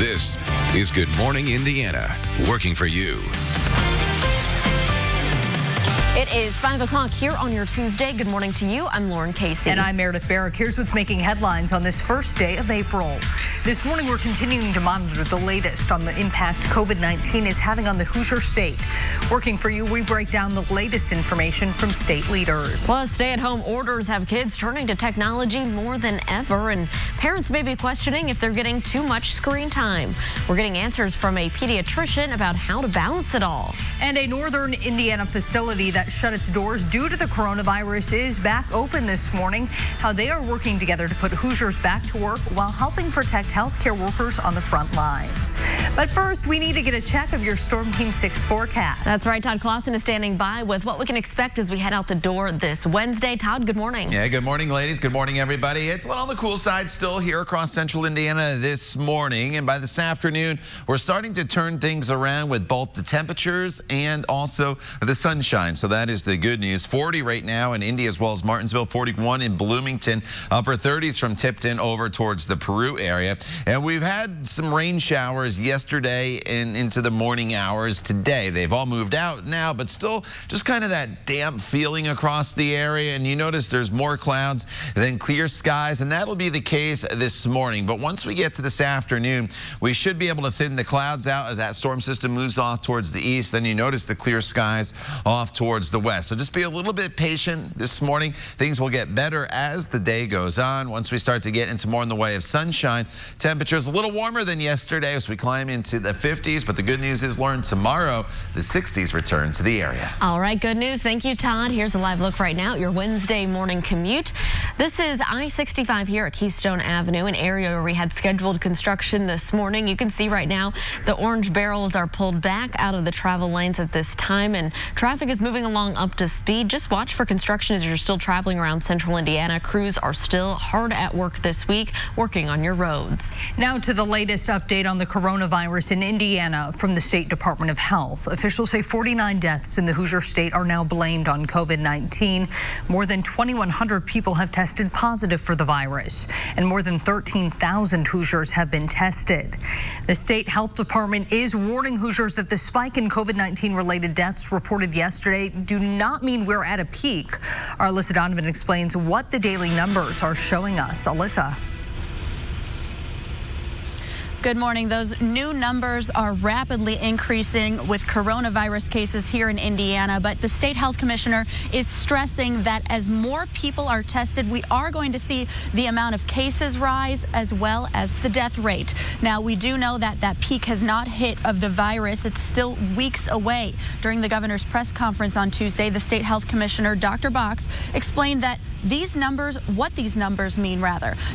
This is Good Morning Indiana, working for you. It is 5 o'clock here on your Tuesday. Good morning to you. I'm Lauren Casey. And I'm Meredith Barrick. Here's what's making headlines on this first day of April. This morning, we're continuing to monitor the latest on the impact COVID-19 is having on the Hoosier State. Working for you, we break down the latest information from state leaders. Plus, stay-at-home orders have kids turning to technology more than ever, and parents may be questioning if they're getting too much screen time. We're getting answers from a pediatrician about how to balance it all. And a northern Indiana facility that shut its doors due to the coronavirus is back open this morning. How they are working together to put Hoosiers back to work while helping protect healthcare workers on the front lines. But first, we need to get a check of your Storm Team 6 forecast. That's right. Todd Clausen is standing by with what we can expect as we head out the door this Wednesday. Todd, good morning. Yeah, good morning, ladies. Good morning, everybody. It's a little on the cool side still here across central Indiana this morning. And by this afternoon, we're starting to turn things around with both the temperatures and also the sunshine. So that is the good news. 40 right now in Indy as well as Martinsville, 41 in Bloomington, upper 30s from Tipton over towards the Peru area. And we've had some rain showers yesterday and into the morning hours today. They've all moved out now, but still just kind of that damp feeling across the area. And you notice there's more clouds than clear skies, and that'll be the case this morning. But once we get to this afternoon, we should be able to thin the clouds out as that storm system moves off towards the east. Then you notice the clear skies off towards the west. So just be a little bit patient this morning. Things will get better as the day goes on. Once we start to get into more in the way of sunshine, temperatures a little warmer than yesterday as we climb into the 50s. But the good news is, Lauren, tomorrow the 60s return to the area. All right, good news. Thank you, Todd. Here's a live look right now at your Wednesday morning commute. This is I-65 here at Keystone Avenue, an area where we had scheduled construction this morning. You can see right now the orange barrels are pulled back out of the travel lanes at this time, and traffic is moving along up to speed. Just watch for construction as you're still traveling around central Indiana. Crews are still hard at work this week working on your roads. Now to the latest update on the coronavirus in Indiana from the State Department of Health. Officials say 49 deaths in the Hoosier State are now blamed on COVID-19. More than 2,100 people have tested positive for the virus, and more than 13,000 Hoosiers have been tested. The State Health Department is warning Hoosiers that the spike in COVID-19 related deaths reported yesterday do not mean we're at a peak. Our Alyssa Donovan explains what the daily numbers are showing us. Alyssa. Good morning. Those new numbers are rapidly increasing with coronavirus cases here in Indiana, but the state health commissioner is stressing that as more people are tested, we are going to see the amount of cases rise as well as the death rate. Now, we do know that that peak has not hit of the virus. It's still weeks away. During the governor's press conference on Tuesday, the state health commissioner, Dr. Box, explained that what these numbers mean,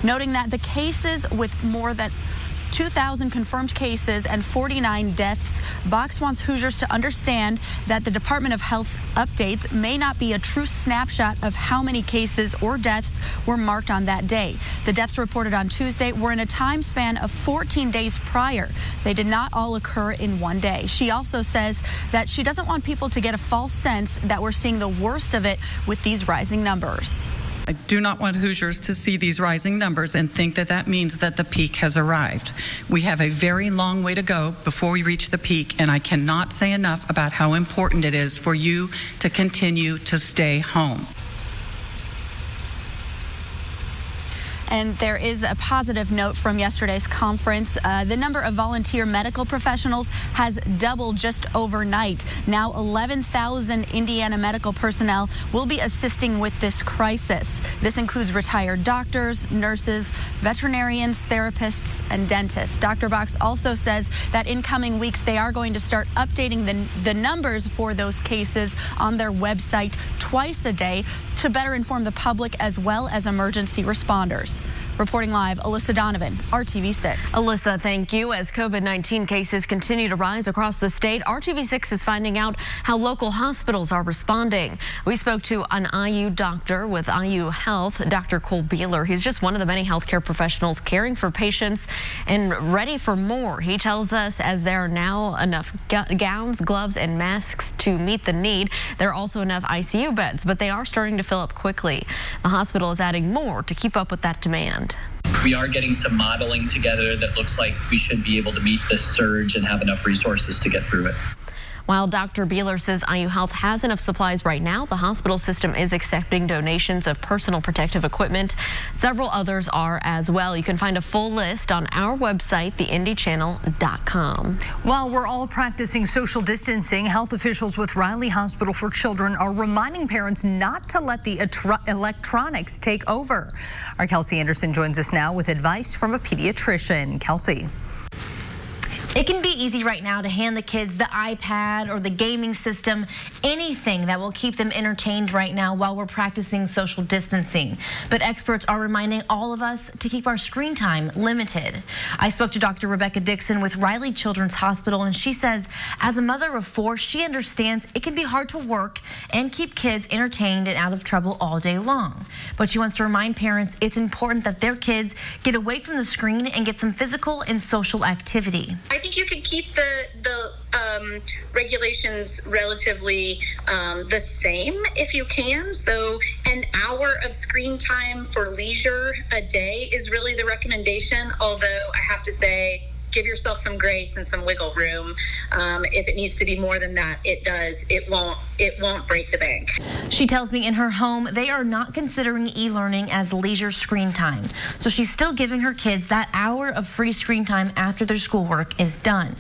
noting that the cases with more than 2,000 confirmed cases and 49 deaths. Box wants Hoosiers to understand that the Department of Health's updates may not be a true snapshot of how many cases or deaths were marked on that day. The deaths reported on Tuesday were in a time span of 14 days prior. They did not all occur in one day. She also says that she doesn't want people to get a false sense that we're seeing the worst of it with these rising numbers. I do not want Hoosiers to see these rising numbers and think that that means that the peak has arrived. We have a very long way to go before we reach the peak, and I cannot say enough about how important it is for you to continue to stay home. And there is a positive note from yesterday's conference. The number of volunteer medical professionals has doubled just overnight. Now 11,000 Indiana medical personnel will be assisting with this crisis. This includes retired doctors, nurses, veterinarians, therapists, and dentists. Dr. Box also says that in coming weeks, they are going to start updating the numbers for those cases on their website twice a day to better inform the public as well as emergency responders. Reporting live, Alyssa Donovan, RTV6. Alyssa, thank you. As COVID-19 cases continue to rise across the state, RTV6 is finding out how local hospitals are responding. We spoke to an IU doctor with IU Health, Dr. Cole Beeler. He's just one of the many healthcare professionals caring for patients and ready for more. He tells us as there are now enough gowns, gloves, and masks to meet the need, there are also enough ICU beds, but they are starting to fill up quickly. The hospital is adding more to keep up with that demand. We are getting some modeling together that looks like we should be able to meet this surge and have enough resources to get through it. While Dr. Beeler says IU Health has enough supplies right now, the hospital system is accepting donations of personal protective equipment. Several others are as well. You can find a full list on our website, theindychannel.com. While we're all practicing social distancing, health officials with Riley Hospital for Children are reminding parents not to let the electronics take over. Our Kelsey Anderson joins us now with advice from a pediatrician. Kelsey. It can be easy right now to hand the kids the iPad or the gaming system, anything that will keep them entertained right now while we're practicing social distancing. But experts are reminding all of us to keep our screen time limited. I spoke to Dr. Rebecca Dixon with Riley Children's Hospital, and she says as a mother of 4, she understands it can be hard to work and keep kids entertained and out of trouble all day long. But she wants to remind parents it's important that their kids get away from the screen and get some physical and social activity. I think you can keep the regulations relatively the same if you can. So an hour of screen time for leisure a day is really the recommendation, although I have to say, give yourself some grace and some wiggle room. If it needs to be more than that, it does. It won't break the bank. She tells me in her home, they are not considering e-learning as leisure screen time. So she's still giving her kids that hour of free screen time after their schoolwork is done.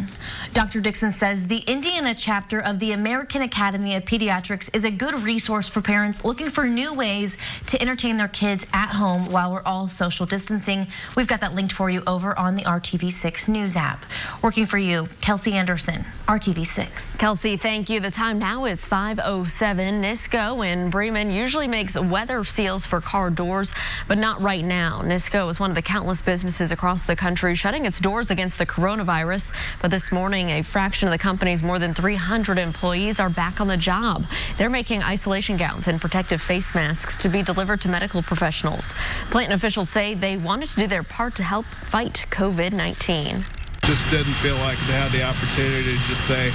Dr. Dixon says the Indiana chapter of the American Academy of Pediatrics is a good resource for parents looking for new ways to entertain their kids at home while we're all social distancing. We've got that linked for you over on the RTV6 News app. Working for you, Kelsey Anderson, RTV6. Kelsey, thank you. The time now is 5:07. NISCO in Bremen usually makes weather seals for car doors, but not right now. NISCO is one of the countless businesses across the country shutting its doors against the coronavirus. But this morning, a fraction of the company's more than 300 employees are back on the job. They're making isolation gowns and protective face masks to be delivered to medical professionals. Plant officials say they wanted to do their part to help fight COVID-19. Just didn't feel like they had the opportunity to just say,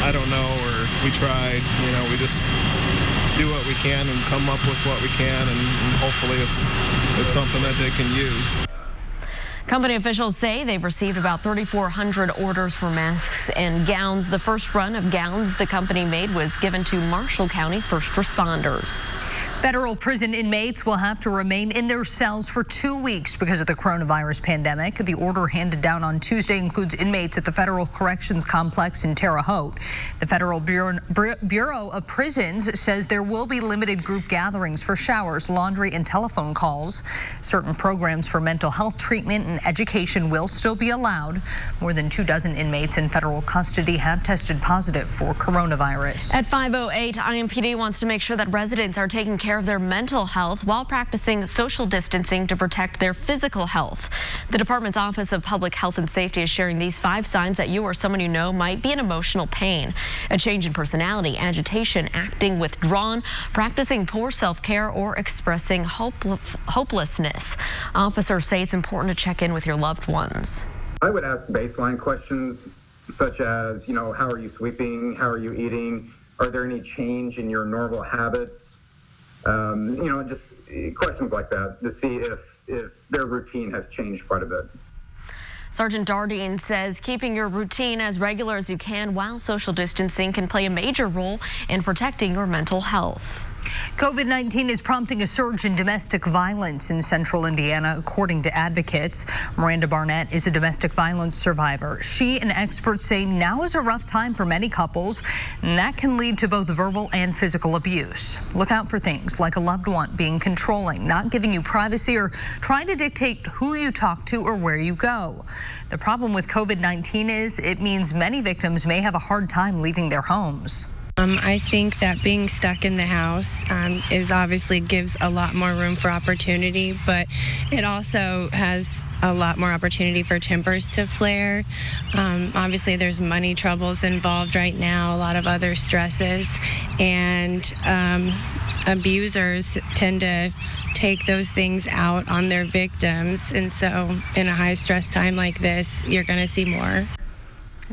I don't know, or we tried. You know, we just do what we can and come up with what we can, and hopefully it's something that they can use. Company officials say they've received about 3,400 orders for masks and gowns. The first run of gowns the company made was given to Marshall County first responders. Federal prison inmates will have to remain in their cells for 2 weeks because of the coronavirus pandemic. The order handed down on Tuesday includes inmates at the Federal Corrections Complex in Terre Haute. The Federal Bureau of Prisons says there will be limited group gatherings for showers, laundry, and telephone calls. Certain programs for mental health treatment and education will still be allowed. More than 24 inmates in federal custody have tested positive for coronavirus. At 5:08, IMPD wants to make sure that residents are taking care of their mental health while practicing social distancing to protect their physical health. The department's Office of Public Health and Safety is sharing these 5 signs that you or someone you know might be in emotional pain: a change in personality, agitation, acting withdrawn, practicing poor self-care, or expressing hopelessness. Officers say it's important to check in with your loved ones. I would ask baseline questions such as, how are you sleeping? How are you eating? Are there any change in your normal habits? Just questions like that to see if their routine has changed quite a bit. Sergeant Dardine says keeping your routine as regular as you can while social distancing can play a major role in protecting your mental health. COVID-19 is prompting a surge in domestic violence in central Indiana, according to advocates. Miranda Barnett is a domestic violence survivor. She and experts say now is a rough time for many couples, and that can lead to both verbal and physical abuse. Look out for things like a loved one being controlling, not giving you privacy, or trying to dictate who you talk to or where you go. The problem with COVID-19 is it means many victims may have a hard time leaving their homes. I think that being stuck in the house is obviously gives a lot more room for opportunity, but it also has a lot more opportunity for tempers to flare. Obviously, there's money troubles involved right now, a lot of other stresses, and abusers tend to take those things out on their victims. And so in a high stress time like this, you're going to see more.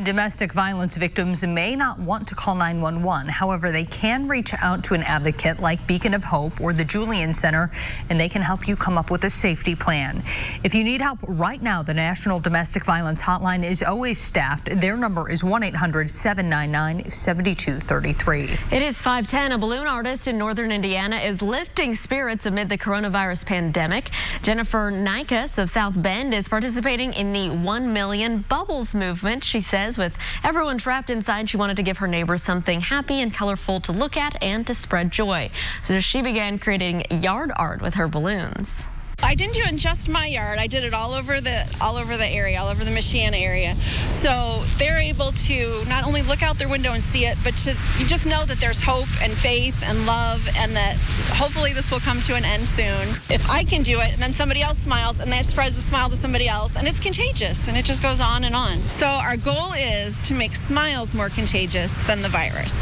Domestic violence victims may not want to call 911. However, they can reach out to an advocate like Beacon of Hope or the Julian Center, and they can help you come up with a safety plan. If you need help right now, the National Domestic Violence Hotline is always staffed. Their number is 1-800-799-7233. It is 5:10. A balloon artist in northern Indiana is lifting spirits amid the coronavirus pandemic. Jennifer Nikas of South Bend is participating in the 1 Million Bubbles movement. She says with everyone trapped inside, she wanted to give her neighbors something happy and colorful to look at and to spread joy. So she began creating yard art with her balloons. I didn't do it in just my yard. I did it all over the area, all over the Michiana area. So they're able to not only look out their window and see it, but you just know that there's hope and faith and love, and that hopefully this will come to an end soon. If I can do it, and then somebody else smiles, and that spreads a smile to somebody else, and it's contagious, and it just goes on and on. So our goal is to make smiles more contagious than the virus.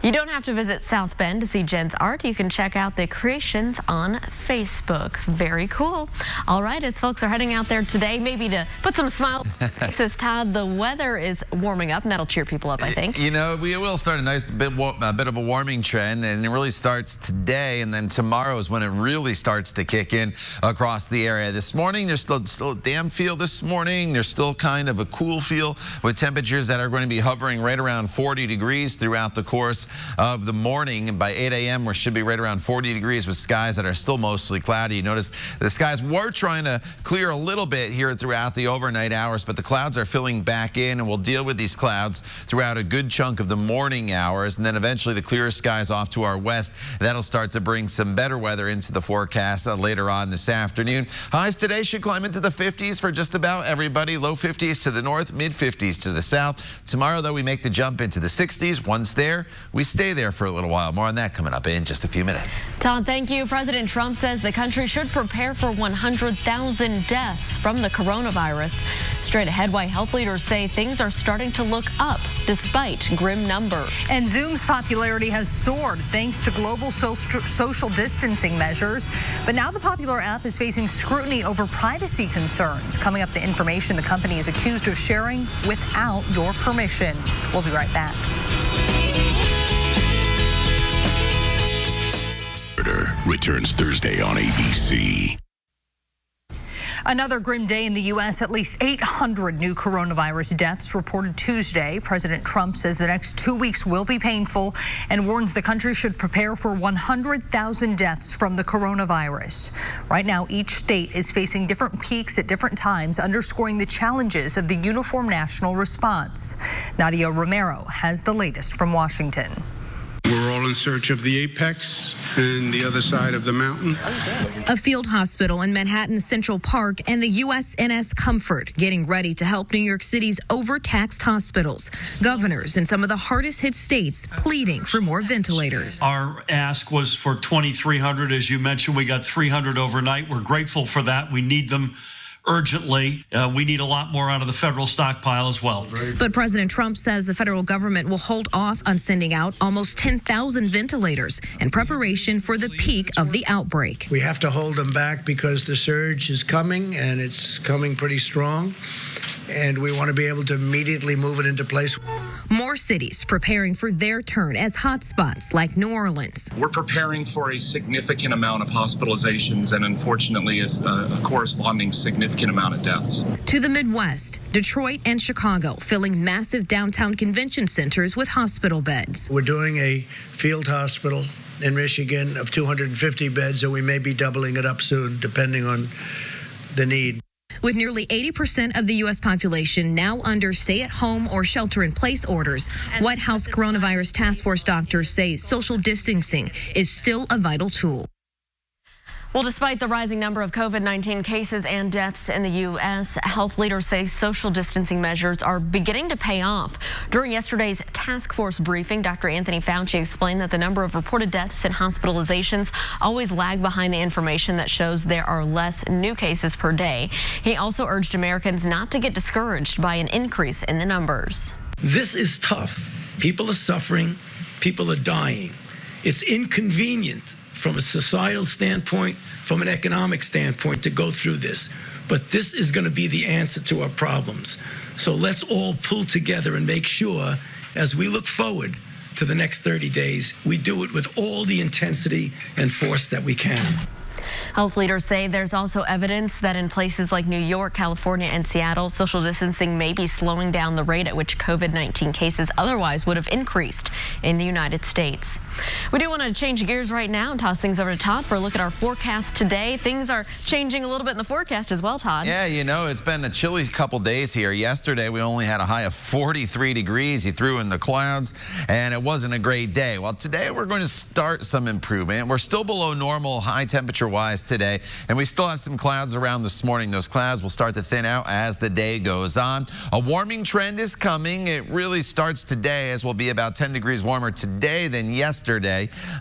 You don't have to visit South Bend to see Jen's art. You can check out the creations on Facebook. Very cool. All right, as folks are heading out there today, maybe to put some smiles on faces, Todd, the weather is warming up, and that'll cheer people up, I think. You know, we will start a bit of a warming trend, and it really starts today, and then tomorrow is when it really starts to kick in across the area. This morning, there's still a damp feel this morning. There's still kind of a cool feel with temperatures that are going to be hovering right around 40 degrees throughout the course of the morning. And by 8 a.m. we should be right around 40 degrees with skies that are still mostly cloudy. You notice the skies were trying to clear a little bit here throughout the overnight hours, but the clouds are filling back in, and we'll deal with these clouds throughout a good chunk of the morning hours, and then eventually the clearer skies off to our west. That'll start to bring some better weather into the forecast later on this afternoon. Highs today should climb into the 50s for just about everybody. Low 50s to the north, mid 50s to the south. Tomorrow, though, we make the jump into the 60s. Once there, we stay there for a little while. More on that coming up in just a few minutes. Todd, thank you. President Trump says the country should prepare for 100,000 deaths from the coronavirus. Straight ahead, why health leaders say things are starting to look up despite grim numbers. And Zoom's popularity has soared thanks to global social distancing measures. But now the popular app is facing scrutiny over privacy concerns. Coming up, the information the company is accused of sharing without your permission. We'll be right back. Returns Thursday on ABC. Another grim day in the U.S. At least 800 new coronavirus deaths reported Tuesday. President Trump says the next 2 weeks will be painful and warns the country should prepare for 100,000 deaths from the coronavirus. Right now, each state is facing different peaks at different times, underscoring the challenges of the uniform national response. Nadia Romero has the latest from Washington. We're all in search of the apex and the other side of the mountain. A field hospital in Manhattan's Central Park and the USNS Comfort getting ready to help New York City's overtaxed hospitals. Governors in some of the hardest hit states pleading for more ventilators. Our ask was for 2,300. As you mentioned, we got 300 overnight. We're grateful for that. We need them urgently. We need a lot more out of the federal stockpile as well. But President Trump says the federal government will hold off on sending out almost 10,000 ventilators in preparation for the peak of the outbreak. We have to hold them back because the surge is coming, and it's coming pretty strong, and we want to be able to immediately move it into place. More cities preparing for their turn as hotspots like New Orleans. We're preparing for a significant amount of hospitalizations and unfortunately a corresponding significant amount of deaths. To the Midwest, Detroit and Chicago filling massive downtown convention centers with hospital beds. We're doing a field hospital in Michigan of 250 beds, and we may be doubling it up soon depending on the need. With nearly 80% of the U.S. population now under stay-at-home or shelter-in-place orders, White House coronavirus task force doctors say social distancing is still a vital tool. Well, despite the rising number of COVID-19 cases and deaths in the U.S., health leaders say social distancing measures are beginning to pay off. During yesterday's task force briefing, Dr. Anthony Fauci explained that the number of reported deaths and hospitalizations always lag behind the information that shows there are less new cases per day. He also urged Americans not to get discouraged by an increase in the numbers. This is tough. People are suffering. People are dying. It's inconvenient from a societal standpoint, from an economic standpoint, to go through this. but this is going to be the answer to our problems. So let's all pull together and make sure, as we look forward to the next 30 days, we do it with all the intensity and force that we can. Health leaders say there's also evidence that in places like New York, California, and Seattle, social distancing may be slowing down the rate at which COVID-19 cases otherwise would have increased in the United States. We do want to change gears right now and toss things over to Todd for a look at our forecast today. Things are changing a little bit in the forecast as well, Todd. Yeah, you know, it's been a chilly couple days here. Yesterday, we only had a high of 43 degrees. You threw in the clouds, and it wasn't a great day. Well, today we're going to start some improvement. We're still below normal high temperature-wise today, and we still have some clouds around this morning. Those clouds will start to thin out as the day goes on. A warming trend is coming. It really starts today, as we'll be about 10 degrees warmer today than yesterday.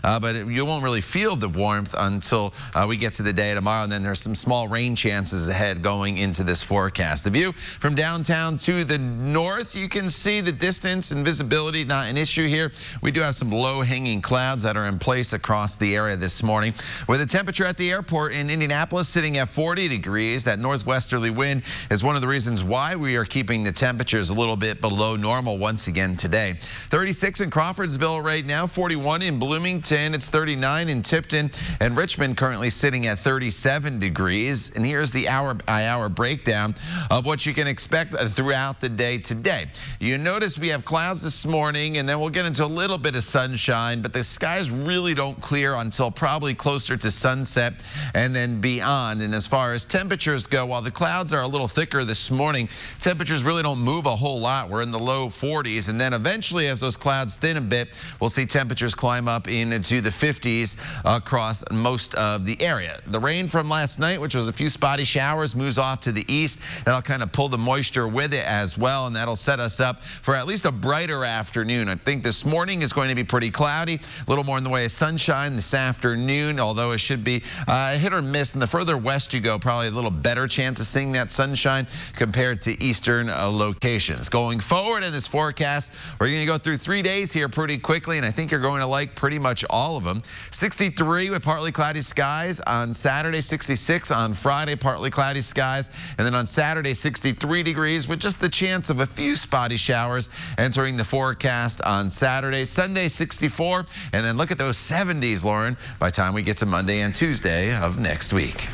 But you won't really feel the warmth until we get to the day tomorrow, and then there's some small rain chances ahead going into this forecast. The view from downtown to the north, you can see the distance and visibility, not an issue here. We do have some low-hanging clouds that are in place across the area this morning. With the temperature at the airport in Indianapolis sitting at 40 degrees, that northwesterly wind is one of the reasons why we are keeping the temperatures a little bit below normal once again today. 36 in Crawfordsville right now, 41 in Bloomington, it's 39 in Tipton, and Richmond currently sitting at 37 degrees. And here's the hour-by-hour breakdown of what you can expect throughout the day today. You notice we have clouds this morning, and then we'll get into a little bit of sunshine, but the skies really don't clear until probably closer to sunset and then beyond. And as far as temperatures go, while the clouds are a little thicker this morning, temperatures really don't move a whole lot. We're in the low 40s, and then eventually as those clouds thin a bit, we'll see temperatures climb up into the 50s across most of the area. The rain from last night, which was a few spotty showers, moves off to the east. That'll kind of pull the moisture with it as well, and that'll set us up for at least a brighter afternoon. I think this morning is going to be pretty cloudy, a little more in the way of sunshine this afternoon, although it should be hit or miss. And the further west you go, probably a little better chance of seeing that sunshine compared to eastern locations. Going forward in this forecast, we're going to go through 3 days here pretty quickly, and I think you're going to like pretty much all of them. 63 with partly cloudy skies on Saturday, 66 on Friday, partly cloudy skies, and then on Saturday, 63 degrees with just the chance of a few spotty showers entering the forecast on Saturday. Sunday, 64, and then look at those 70s, Lauren, by the time we get to Monday and Tuesday of next week.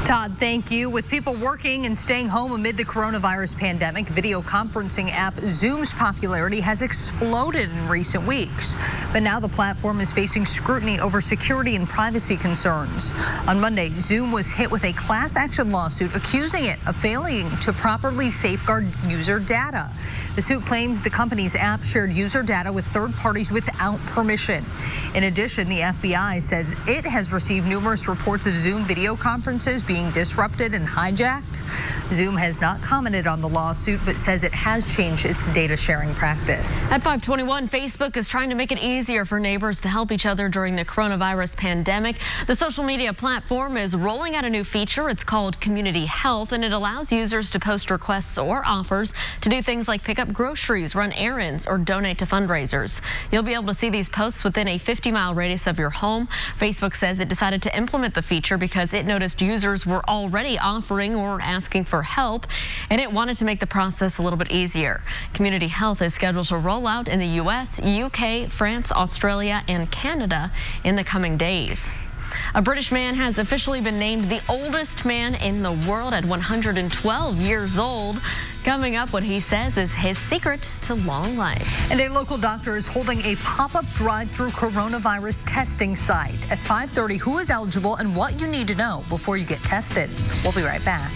Todd, thank you. With people working and staying home amid the coronavirus pandemic, video conferencing app Zoom's popularity has exploded in recent weeks. But now the platform is facing scrutiny over security and privacy concerns. On Monday, Zoom was hit with a class action lawsuit accusing it of failing to properly safeguard user data. The suit claims the company's app shared user data with third parties without permission. In addition, the FBI says it has received numerous reports of Zoom video conferences being disrupted and hijacked. Zoom has not commented on the lawsuit, but says it has changed its data sharing practice. At 5:21, Facebook is trying to make it easier for neighbors to help each other during the coronavirus pandemic. The social media platform is rolling out a new feature. It's called Community Health, and it allows users to post requests or offers to do things like pick up groceries, run errands, or donate to fundraisers. You'll be able to see these posts within a 50-mile radius of your home. Facebook says it decided to implement the feature because it noticed users were already offering or asking for help, and it wanted to make the process a little bit easier. Community Health is scheduled to roll out in the U.S., UK, France, Australia, and Canada in the coming days. A British man has officially been named the oldest man in the world at 112 years old. Coming up, what he says is his secret to long life. And a local doctor is holding a pop-up drive-through coronavirus testing site. At 5:30, who is eligible and what you need to know before you get tested. We'll be right back.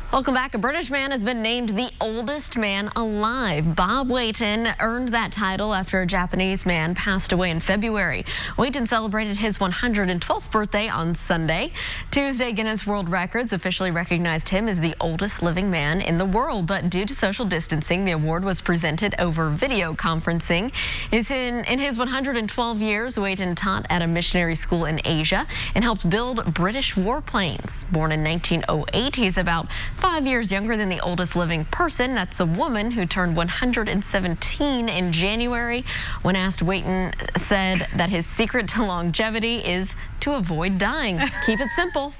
Welcome back. A British man has been named the oldest man alive. Bob Wayton earned that title after a Japanese man passed away in February. Wayton celebrated his 112th birthday on Sunday. Tuesday, Guinness World Records officially recognized him as the oldest living man in the world, but due to social distancing, the award was presented over video conferencing. In his 112 years, Wayton taught at a missionary school in Asia and helped build British warplanes. Born in 1908, he's about 5 years younger than the oldest living person. That's a woman who turned 117 in January. When asked, Waiton said that his secret to longevity is to avoid dying. Keep it simple.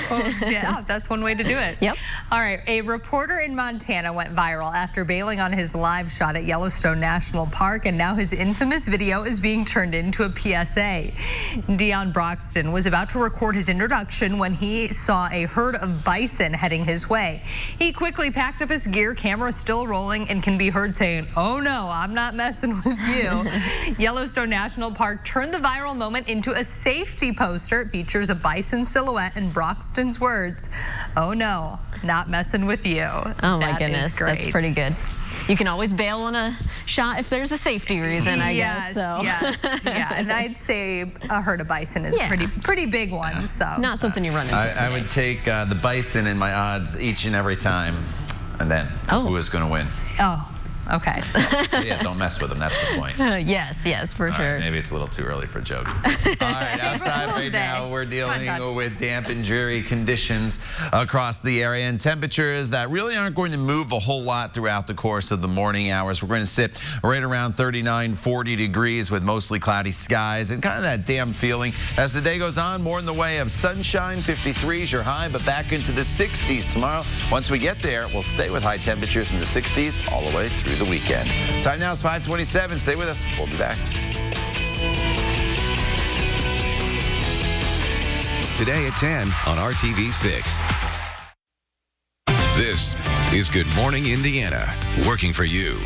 Well, yeah, that's one way to do it. Yep. All right, a reporter in Montana went viral after bailing on his live shot at Yellowstone National Park, and now his infamous video is being turned into a PSA. Dion Broxton was about to record his introduction when he saw a herd of bison heading his way. He quickly packed up his gear, camera still rolling, and can be heard saying, "Oh no, I'm not messing with you." Yellowstone National Park turned the viral moment into a safety poster. It features a bison silhouette and Broxton's words, "Oh no, not messing with you." Oh my goodness, that's pretty good. You can always bail on a shot if there's a safety reason, I guess. So. Yes, yeah, and I'd say a herd of bison is a pretty big one. So not something you run into. I would take the bison in my odds each and every time, and then who is going to win? Oh. Okay. So yeah, don't mess with them. That's the point. Yes, for sure. Right, maybe it's a little too early for jokes. All right, outside right now, we're dealing with damp and dreary conditions across the area and temperatures that really aren't going to move a whole lot throughout the course of the morning hours. We're going to sit right around 39, 40 degrees with mostly cloudy skies and kind of that damp feeling. As the day goes on, more in the way of sunshine. 53s your high, but back into the 60s tomorrow. Once we get there, we'll stay with high temperatures in the 60s all the way through the weekend. Time now is 5:27. Stay with us. We'll be back. Today at 10 on RTV6. This is Good Morning Indiana, working for you.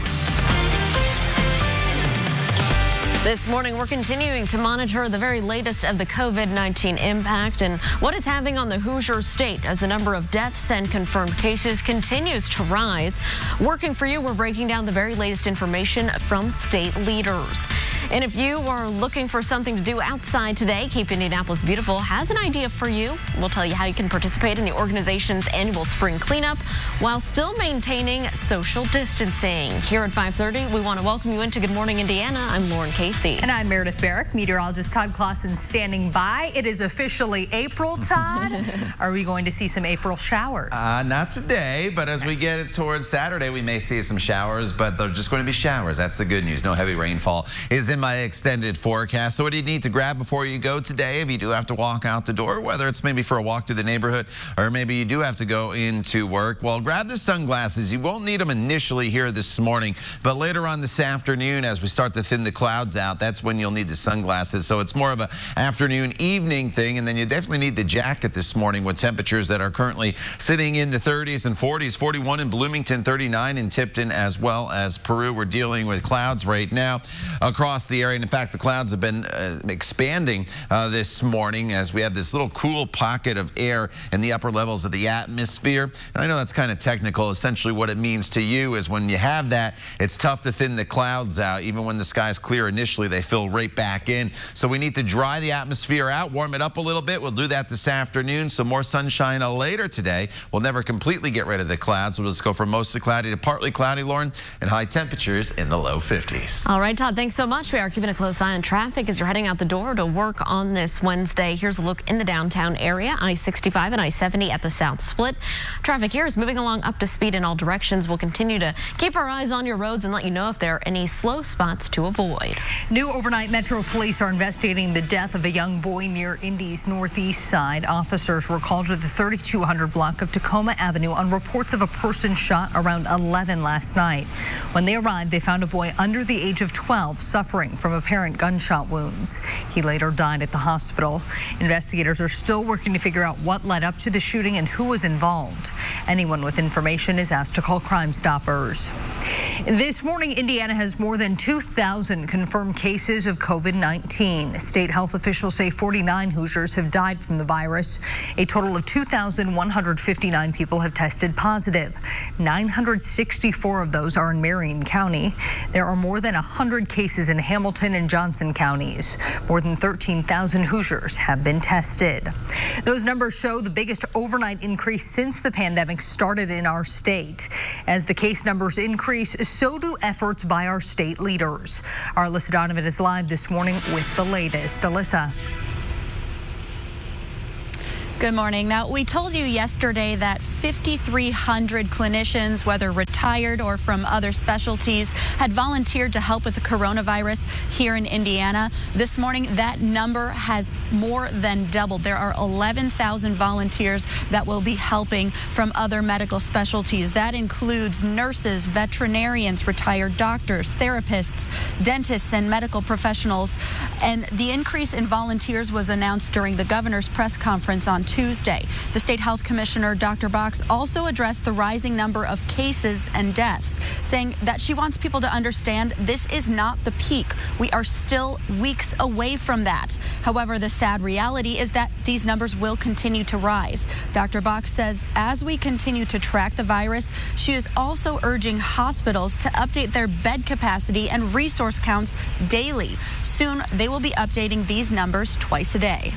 This morning, we're continuing to monitor the very latest of the COVID-19 impact and what it's having on the Hoosier State as the number of deaths and confirmed cases continues to rise. Working for you, we're breaking down the very latest information from state leaders. And if you are looking for something to do outside today, Keep Indianapolis Beautiful has an idea for you. We'll tell you how you can participate in the organization's annual spring cleanup while still maintaining social distancing. Here at 5:30, we want to welcome you into Good Morning Indiana. I'm Lauren Casey. And I'm Meredith Barrick. Meteorologist Todd Clausen standing by. It is officially April, Todd. Are we going to see some April showers? Not today, but as we get towards Saturday, we may see some showers, but they're just going to be showers. That's the good news. No heavy rainfall is in my extended forecast. So what do you need to grab before you go today if you do have to walk out the door, whether it's maybe for a walk through the neighborhood or maybe you do have to go into work? Well, grab the sunglasses. You won't need them initially here this morning, but later on this afternoon as we start to thin the clouds out, that's when you'll need the sunglasses. So it's more of an afternoon, evening thing, and then you definitely need the jacket this morning with temperatures that are currently sitting in the 30s and 40s, 41 in Bloomington, 39 in Tipton, as well as Peru. We're dealing with clouds right now across the area. And in fact, the clouds have been expanding this morning as we have this little cool pocket of air in the upper levels of the atmosphere. And I know that's kind of technical. Essentially what it means to you is when you have that, it's tough to thin the clouds out. Even when the sky's clear initially, they fill right back in. So we need to dry the atmosphere out, warm it up a little bit. We'll do that this afternoon. So more sunshine later today. We'll never completely get rid of the clouds. We'll just go from mostly cloudy to partly cloudy, Lauren, and high temperatures in the low 50s. All right, Todd, thanks so much. We are keeping a close eye on traffic as you're heading out the door to work on this Wednesday. Here's a look in the downtown area, I-65 and I-70 at the South Split. Traffic here is moving along up to speed in all directions. We'll continue to keep our eyes on your roads and let you know if there are any slow spots to avoid. New overnight Metro Police are investigating the death of a young boy near Indy's northeast side. Officers were called to the 3200 block of Tacoma Avenue on reports of a person shot around 11 last night. When they arrived, they found a boy under the age of 12 suffering from apparent gunshot wounds. He later died at the hospital. Investigators are still working to figure out what led up to the shooting and who was involved. Anyone with information is asked to call Crime Stoppers. This morning, Indiana has more than 2,000 confirmed cases of COVID-19. State health officials say 49 Hoosiers have died from the virus. A total of 2,159 people have tested positive. 964 of those are in Marion County. There are more than 100 cases in Hamilton and Johnson counties. More than 13,000 Hoosiers have been tested. Those numbers show the biggest overnight increase since the pandemic started in our state. As the case numbers increase, so do efforts by our state leaders. Our Alyssa Donovan is live this morning with the latest. Alyssa. Good morning. Now, we told you yesterday that 5,300 clinicians, whether retired or from other specialties, had volunteered to help with the coronavirus here in Indiana. This morning, that number has more than doubled. There are 11,000 volunteers that will be helping from other medical specialties. That includes nurses, veterinarians, retired doctors, therapists, dentists, and medical professionals. And the increase in volunteers was announced during the governor's press conference on Tuesday. The state health commissioner, Dr. Box, also addressed the rising number of cases and deaths, saying that she wants people to understand this is not the peak. We are still weeks away from that. However, the sad reality is that these numbers will continue to rise. Dr. Box says as we continue to track the virus, she is also urging hospitals to update their bed capacity and resource counts daily. Soon, they will be updating these numbers twice a day.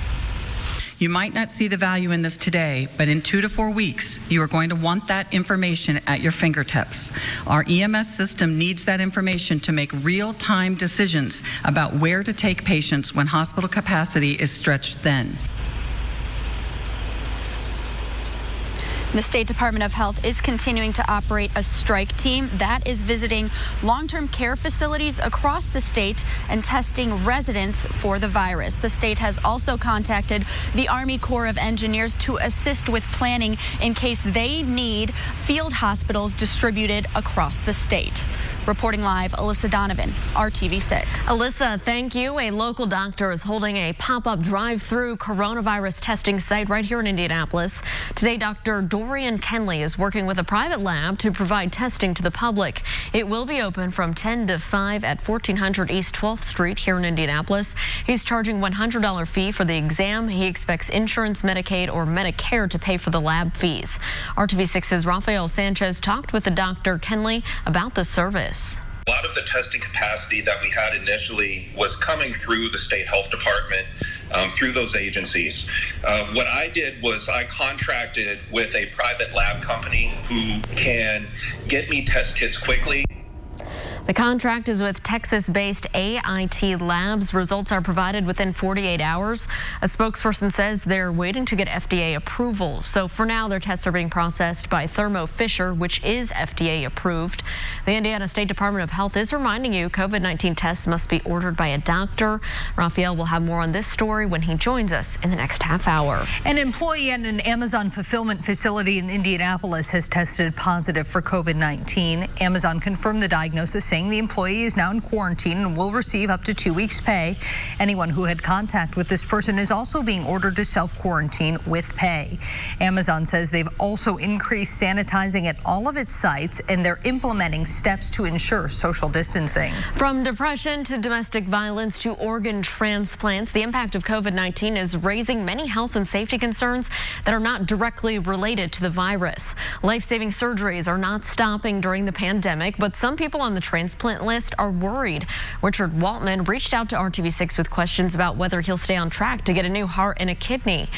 You might not see the value in this today, but in 2 to 4 weeks, you are going to want that information at your fingertips. Our EMS system needs that information to make real-time decisions about where to take patients when hospital capacity is stretched thin. The State Department of Health is continuing to operate a strike team that is visiting long-term care facilities across the state and testing residents for the virus. The state has also contacted the Army Corps of Engineers to assist with planning in case they need field hospitals distributed across the state. Reporting live, Alyssa Donovan, RTV6. Alyssa, thank you. A local doctor is holding a pop-up drive-through coronavirus testing site right here in Indianapolis. Today, Dr. Dorian Kenley is working with a private lab to provide testing to the public. It will be open from 10 to 5 at 1400 East 12th Street here in Indianapolis. He's charging $100 fee for the exam. He expects insurance, Medicaid, or Medicare to pay for the lab fees. RTV6's Rafael Sanchez talked with the Dr. Kenley about the service. A lot of the testing capacity that we had initially was coming through the state health department, through those agencies. What I did was I contracted with a private lab company who can get me test kits quickly. The contract is with Texas-based AIT Labs. Results are provided within 48 hours. A spokesperson says they're waiting to get FDA approval. So for now, their tests are being processed by Thermo Fisher, which is FDA approved. The Indiana State Department of Health is reminding you COVID-19 tests must be ordered by a doctor. Rafael will have more on this story when he joins us in the next half hour. An employee at an Amazon fulfillment facility in Indianapolis has tested positive for COVID-19. Amazon confirmed the diagnosis, saying the employee is now in quarantine and will receive up to 2 weeks' pay. Anyone who had contact with this person is also being ordered to self-quarantine with pay. Amazon says they've also increased sanitizing at all of its sites, and they're implementing steps to ensure social distancing. From depression to domestic violence to organ transplants, the impact of COVID-19 is raising many health and safety concerns that are not directly related to the virus. Life-saving surgeries are not stopping during the pandemic, but some people on the transplant list are worried. Richard Waltman reached out to RTV6 with questions about whether he'll stay on track to get a new heart and a kidney.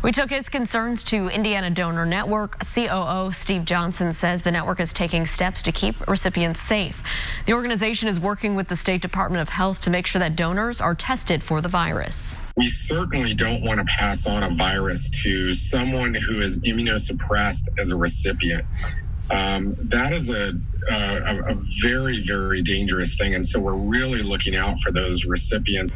We took his concerns to Indiana Donor Network. COO Steve Johnson says the network is taking steps to keep recipients safe. The organization is working with the State Department of Health to make sure that donors are tested for the virus. We certainly don't want to pass on a virus to someone who is immunosuppressed as a recipient. That is a very, very dangerous thing, and so we're really looking out for those recipients.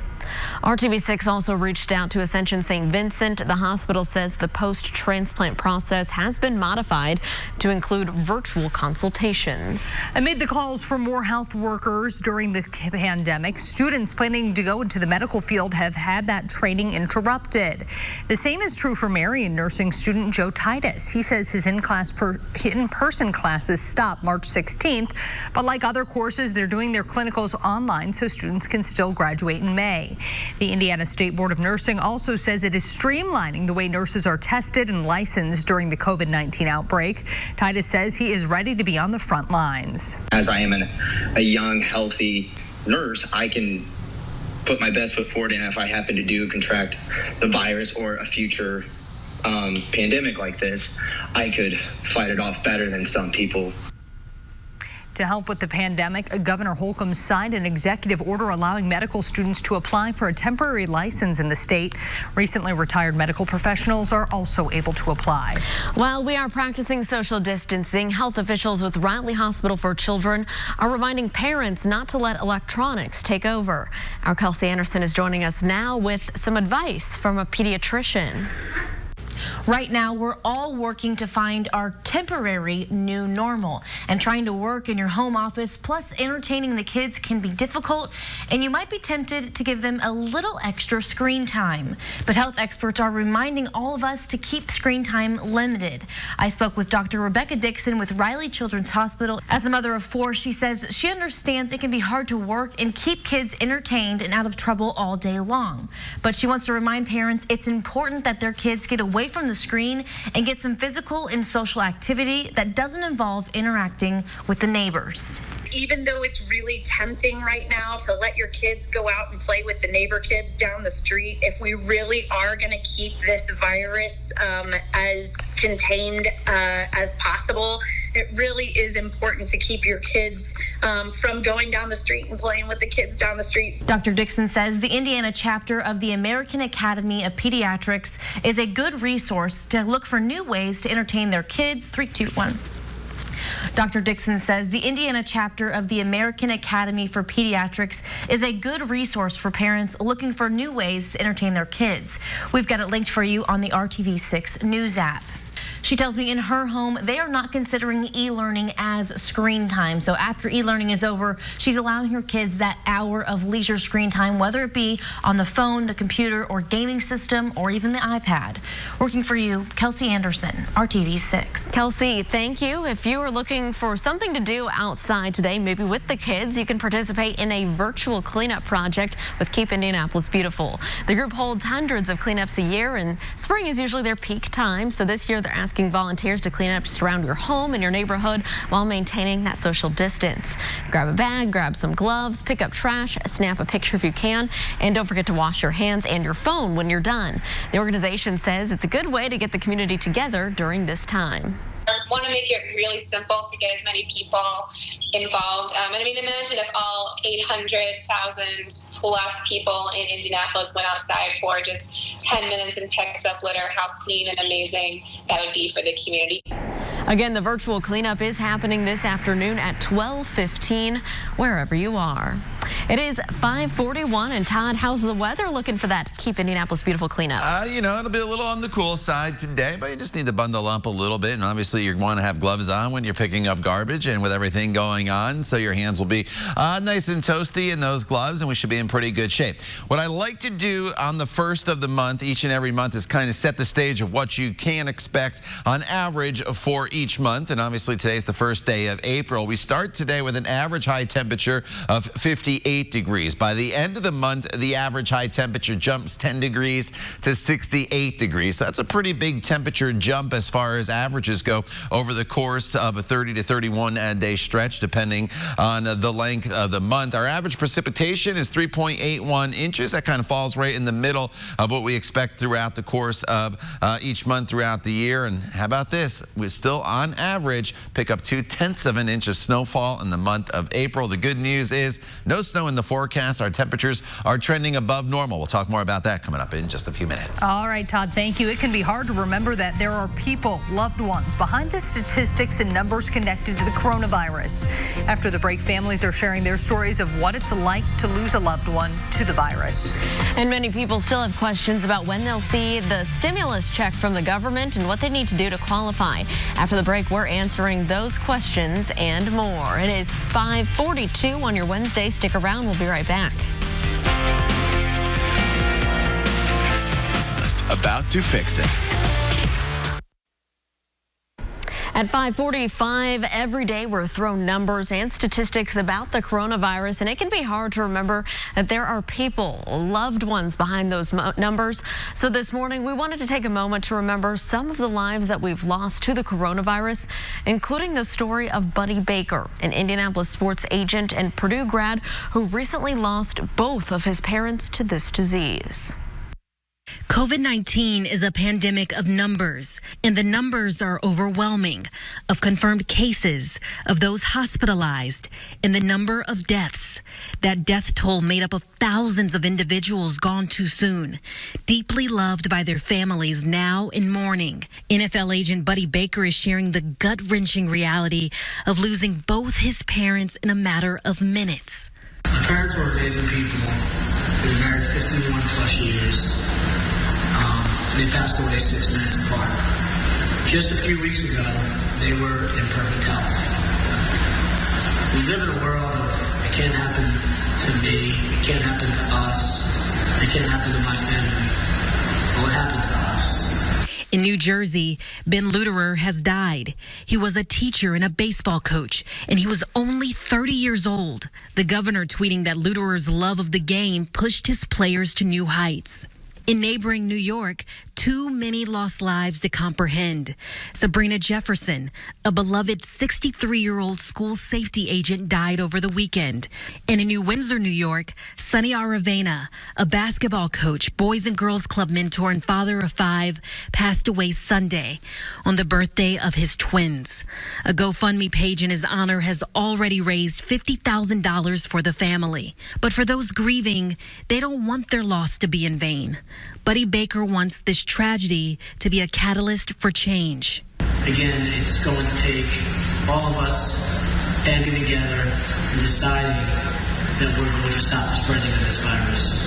RTV6 also reached out to Ascension St. Vincent. The hospital says the post-transplant process has been modified to include virtual consultations. Amid the calls for more health workers during the pandemic, students planning to go into the medical field have had that training interrupted. The same is true for Marion nursing student Joe Titus. He says his in-person classes stop March 16th, but like other courses, they're doing their clinicals online so students can still graduate in May. The Indiana State Board of Nursing also says it is streamlining the way nurses are tested and licensed during the COVID-19 outbreak. Titus says he is ready to be on the front lines. As I am a young, healthy nurse, I can put my best foot forward, and if I happen to contract the virus or a future pandemic like this, I could fight it off better than some people. To help with the pandemic, Governor Holcomb signed an executive order allowing medical students to apply for a temporary license in the state. Recently retired medical professionals are also able to apply. While we are practicing social distancing, health officials with Riley Hospital for Children are reminding parents not to let electronics take over. Our Kelsey Anderson is joining us now with some advice from a pediatrician. Right now, we're all working to find our temporary new normal, and trying to work in your home office plus entertaining the kids can be difficult, and you might be tempted to give them a little extra screen time. But health experts are reminding all of us to keep screen time limited. I spoke with Dr. Rebecca Dixon with Riley Children's Hospital. As a mother of 4, she says she understands it can be hard to work and keep kids entertained and out of trouble all day long. But she wants to remind parents it's important that their kids get away from the screen and get some physical and social activity that doesn't involve interacting with the neighbors. Even though it's really tempting right now to let your kids go out and play with the neighbor kids down the street, if we really are going to keep this virus as contained as possible, it really is important to keep your kids from going down the street and playing with the kids down the street. Dr. Dixon says the Indiana chapter of the American Academy of Pediatrics is a good resource to look for new ways to entertain their kids. 3, 2, 1. Dr. Dixon says the Indiana chapter of the American Academy for Pediatrics is a good resource for parents looking for new ways to entertain their kids. We've got it linked for you on the RTV6 News app. She tells me in her home, they are not considering e-learning as screen time. So after e-learning is over, she's allowing her kids that hour of leisure screen time, whether it be on the phone, the computer, or gaming system, or even the iPad. Working for you, Kelsey Anderson, RTV6. Kelsey, thank you. If you are looking for something to do outside today, maybe with the kids, you can participate in a virtual cleanup project with Keep Indianapolis Beautiful. The group holds hundreds of cleanups a year, and spring is usually their peak time. So this year, they're asking volunteers to clean up just around your home and your neighborhood while maintaining that social distance. Grab a bag, grab some gloves, pick up trash, snap a picture if you can, and don't forget to wash your hands and your phone when you're done. The organization says it's a good way to get the community together during this time. I want to make it really simple to get as many people involved. And I mean, imagine if all 800,000 plus people in Indianapolis went outside for just 10 minutes and picked up litter, how clean and amazing that would be for the community. Again, the virtual cleanup is happening this afternoon at 12:15, wherever you are. It is 5:41, and Todd, how's the weather looking for that Keep Indianapolis Beautiful cleanup? You know, it'll be a little on the cool side today, but you just need to bundle up a little bit, and obviously you want to have gloves on when you're picking up garbage and with everything going on, so your hands will be nice and toasty in those gloves, and we should be in pretty good shape. What I like to do on the first of the month, each and every month, is kind of set the stage of what you can expect on average for each month, and obviously today's the first day of April. We start today with an average high temperature of 58 degrees. By the end of the month, the average high temperature jumps 10 degrees to 68 degrees. So that's a pretty big temperature jump as far as averages go over the course of a 30 to 31 day stretch, depending on the length of the month. Our average precipitation is 3.81 inches. That kind of falls right in the middle of what we expect throughout the course of each month throughout the year. And how about this? We're still on average pick up 0.2 of an inch of snowfall in the month of April. The good news is no snow in the forecast. Our temperatures are trending above normal. We'll talk more about that coming up in just a few minutes. All right, Todd, thank you. It can be hard to remember that there are people, loved ones, behind the statistics and numbers connected to the coronavirus. After the break, families are sharing their stories of what it's like to lose a loved one to the virus. And many people still have questions about when they'll see the stimulus check from the government and what they need to do to qualify. After the break, we're answering those questions and more. It is 5:42 on your Wednesday. Stick around. We'll be right back. About to fix it. At 5:45 every day, we're thrown numbers and statistics about the coronavirus, and it can be hard to remember that there are people, loved ones behind those numbers. So this morning, we wanted to take a moment to remember some of the lives that we've lost to the coronavirus, including the story of Buddy Baker, an Indianapolis sports agent and Purdue grad who recently lost both of his parents to this disease. COVID-19 is a pandemic of numbers. And the numbers are overwhelming of confirmed cases, of those hospitalized, and the number of deaths. That death toll made up of thousands of individuals gone too soon, deeply loved by their families now in mourning. NFL agent Buddy Baker is sharing the gut-wrenching reality of losing both his parents in a matter of minutes. My parents were amazing people. They were married 51 plus years. They passed away 6 minutes apart. Just a few weeks ago, they were in perfect health. We live in a world of it can't happen to me, it can't happen to us, it can't happen to my family. Well, it happened to us. In New Jersey, Ben Luderer has died. He was a teacher and a baseball coach, and he was only 30 years old. The governor tweeting that Luderer's love of the game pushed his players to new heights. In neighboring New York, too many lost lives to comprehend. Sabrina Jefferson, a beloved 63-year-old school safety agent, died over the weekend. And in New Windsor, New York, Sonny Aravena, a basketball coach, Boys and Girls Club mentor, and father of 5, passed away Sunday on the birthday of his twins. A GoFundMe page in his honor has already raised $50,000 for the family. But for those grieving, they don't want their loss to be in vain. Buddy Baker wants this tragedy to be a catalyst for change. Again, it's going to take all of us banding together and deciding that we're going to stop the spreading of this virus.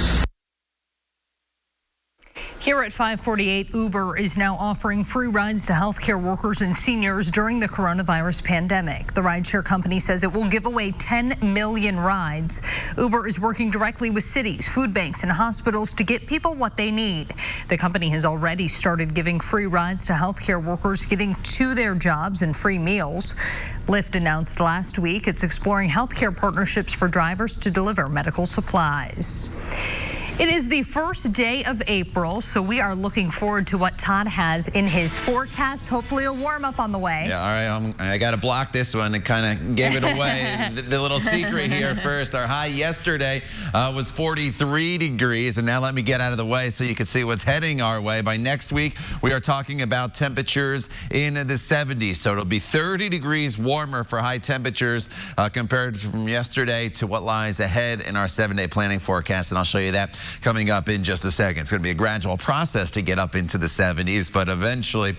Here at 548, Uber is now offering free rides to healthcare workers and seniors during the coronavirus pandemic. The rideshare company says it will give away 10 million rides. Uber is working directly with cities, food banks, and hospitals to get people what they need. The company has already started giving free rides to healthcare workers getting to their jobs and free meals. Lyft announced last week it's exploring healthcare partnerships for drivers to deliver medical supplies. It is the first day of April, so we are looking forward to what Todd has in his forecast. Hopefully a warm-up on the way. Yeah, all right, I got to block this one and kind of gave it away. the little secret here first. Our high yesterday was 43 degrees, and now let me get out of the way so you can see what's heading our way. By next week, we are talking about temperatures in the 70s, so it'll be 30 degrees warmer for high temperatures compared from yesterday to what lies ahead in our 7-day planning forecast, and I'll show you that coming up in just a second. It's going to be a gradual process to get up into the 70s, but eventually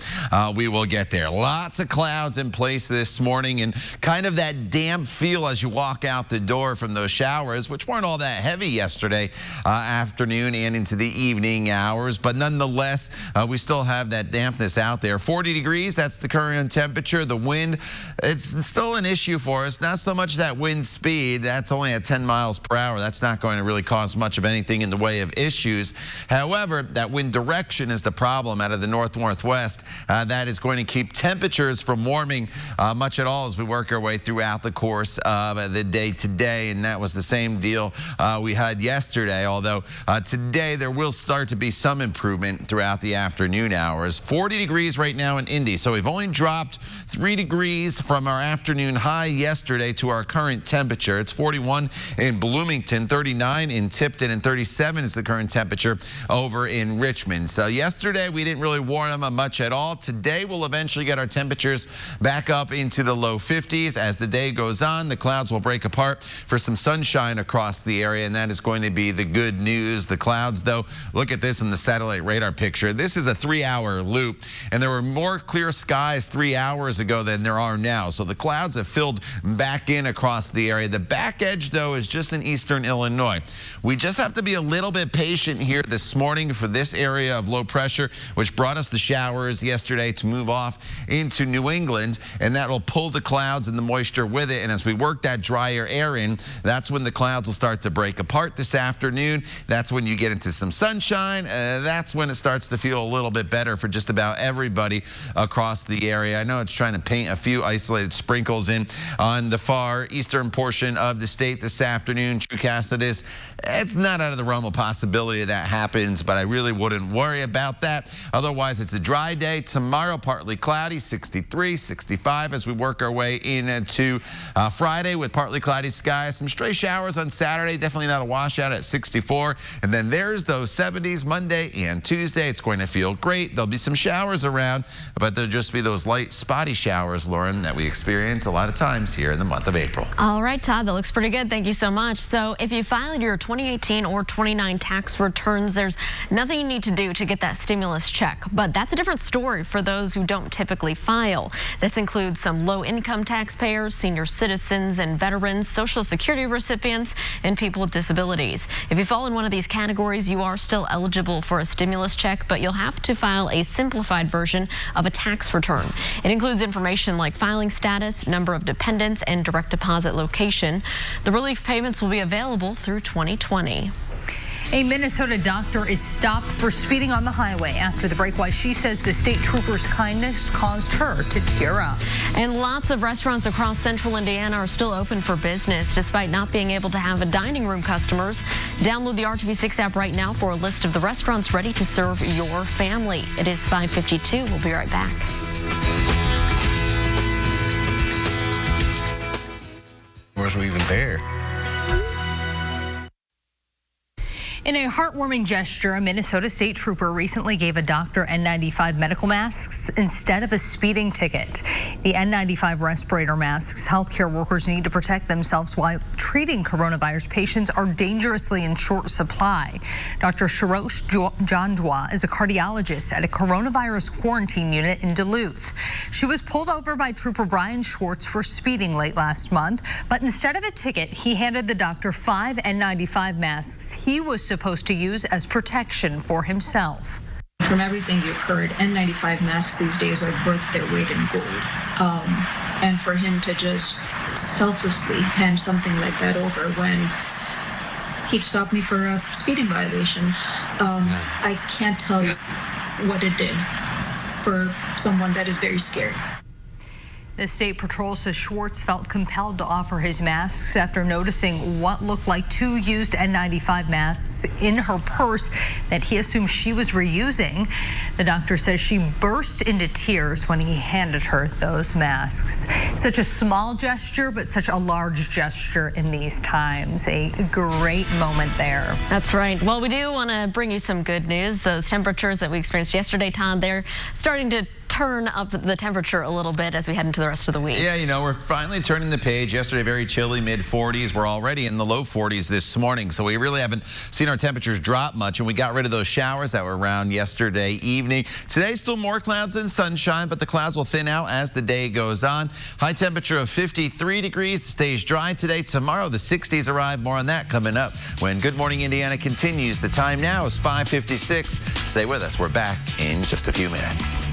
we will get there. Lots of clouds in place this morning and kind of that damp feel as you walk out the door from those showers, which weren't all that heavy yesterday afternoon and into the evening hours, but nonetheless, we still have that dampness out there. 40 degrees, that's the current temperature. The wind, it's still an issue for us. Not so much that wind speed, that's only at 10 miles per hour. That's not going to really cause much of anything in the way of issues. However, that wind direction is the problem out of the north-northwest. That is going to keep temperatures from warming much at all as we work our way throughout the course of the day today. And that was the same deal we had yesterday, although today there will start to be some improvement throughout the afternoon hours. 40 degrees right now in Indy, so we've only dropped 3 degrees from our afternoon high yesterday to our current temperature. It's 41 in Bloomington, 39 in Tipton, and 37 is the current temperature over in Richmond. So yesterday we didn't really warm them much at all. Today we'll eventually get our temperatures back up into the low 50s. As the day goes on, the clouds will break apart for some sunshine across the area, and that is going to be the good news. The clouds, though, look at this in the satellite radar picture. This is a 3-hour loop, and there were more clear skies 3 hours ago than there are now. So the clouds have filled back in across the area. The back edge, though, is just in eastern Illinois. We just have to be a little bit patient here this morning for this area of low pressure, which brought us the showers yesterday to move off into New England, and that will pull the clouds and the moisture with it. And as we work that drier air in, that's when the clouds will start to break apart this afternoon. That's when you get into some sunshine. That's when it starts to feel a little bit better for just about everybody across the area. I know it's trying to paint a few isolated sprinkles in on the far eastern portion of the state this afternoon. True Cassidus, it's not out of the realm realm of possibility that happens, but I really wouldn't worry about that. Otherwise, it's a dry day. Tomorrow, partly cloudy, 63, 65 as we work our way into Friday with partly cloudy skies. Some stray showers on Saturday, definitely not a washout at 64. And then there's those 70s Monday and Tuesday. It's going to feel great. There'll be some showers around, but there'll just be those light spotty showers, Lauren, that we experience a lot of times here in the month of April. All right, Todd, that looks pretty good. Thank you so much. So if you filed your 2018 or 29 tax returns, there's nothing you need to do to get that stimulus check. But that's a different story for those who don't typically file. This includes some low-income taxpayers, senior citizens and veterans, Social Security recipients, and people with disabilities. If you fall in one of these categories, you are still eligible for a stimulus check, but you'll have to file a simplified version of a tax return. It includes information like filing status, number of dependents, and direct deposit location. The relief payments will be available through 2020. A Minnesota doctor is stopped for speeding on the highway after the break. Why she says the state trooper's kindness caused her to tear up. And lots of restaurants across central Indiana are still open for business despite not being able to have a dining room customers. Download the RTV6 app right now for a list of the restaurants ready to serve your family. It is 5:52. We'll be right back. Was we even there? In a heartwarming gesture, a Minnesota state trooper recently gave a doctor N95 medical masks instead of a speeding ticket. The N95 respirator masks healthcare workers need to protect themselves while treating coronavirus patients are dangerously in short supply. Dr. Sharosh Jandwa is a cardiologist at a coronavirus quarantine unit in Duluth. She was pulled over by Trooper Brian Schwartz for speeding late last month, but instead of a ticket, he handed the doctor 5 N95 masks he was supposed to use as protection for himself. From everything you've heard, N95 masks these days are worth their weight in gold. And for him to just selflessly hand something like that over when he'd stopped me for a speeding violation, I can't tell you what it did for someone that is very scared. The state patrol says Schwartz felt compelled to offer his masks after noticing what looked like 2 used N95 masks in her purse that he assumed she was reusing. The doctor says she burst into tears when he handed her those masks. Such a small gesture, but such a large gesture in these times. A great moment there. That's right. Well, we do want to bring you some good news. Those temperatures that we experienced yesterday, Todd, they're starting to turn up the temperature a little bit as we head into the rest of the week. Yeah, you know, we're finally turning the page. Yesterday, very chilly, mid-40s. We're already in the low 40s this morning, so we really haven't seen our temperatures drop much, and we got rid of those showers that were around yesterday evening. Today, still more clouds than sunshine, but the clouds will thin out as the day goes on. High temperature of 53 degrees. Stays dry today. Tomorrow, the 60s arrive. More on that coming up when Good Morning Indiana continues. The time now is 5:56. Stay with us. We're back in just a few minutes.